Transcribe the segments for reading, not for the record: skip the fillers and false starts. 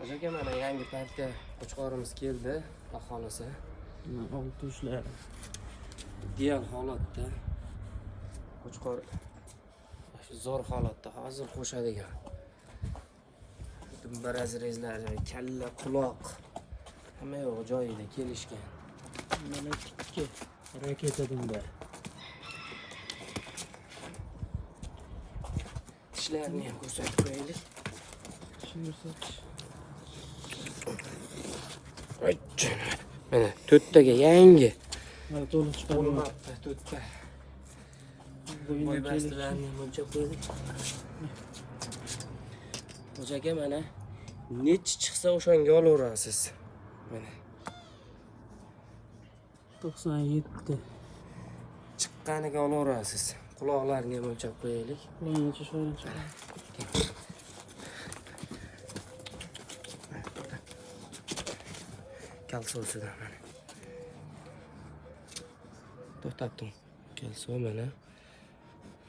Aka mana yangi partiya qo'chqorimiz keldi, ahonisi. Olti ushlar. Ideal holatda. Qo'chqor shu zo'r holatda hozir qo'shadigan. Dumba razrezlari, kalla, quloq hamma yo'q joyida kelishgan. Mana ikki raketa dumba. Tishlarini ham ko'rsatib qo'yaylik. Mana to'rttaga yangi. Mana to'liq chiqarib Bo'lmabdi to'rtta. Bo'y bastilarni ham o'lchab qo'ydik. Xo'jaga mana nechi chiqsa o'shanga olaverasiz. Mana 97. Chiqqaniga olaverasiz. Quloqlarni ham o'lchab qo'yaylik. Quloqni sho'rincha. Kalsosidan mana. To'xtatdim. Kalso mana.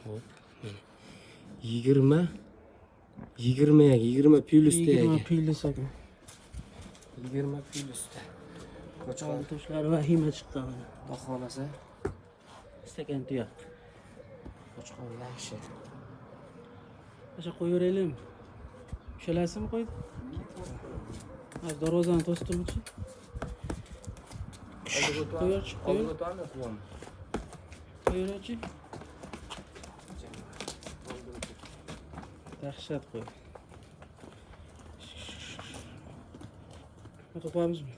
Hop, mana. 20 plyusda 20 plyus ekan. 20 plyusda. Qo'chqor Olti ushlar vahima chiqqan mana. bahonasi Stakan tuyoq. qo'chqor yaxshi. O'sha qo'yaveraylikmi? Ushalasizmi qo'ydi? Hozir darvozani to'sib turmoqchi. Qo'yarchi, qo'yaverchi. Dahshat qo'y. Qo'yamizmi?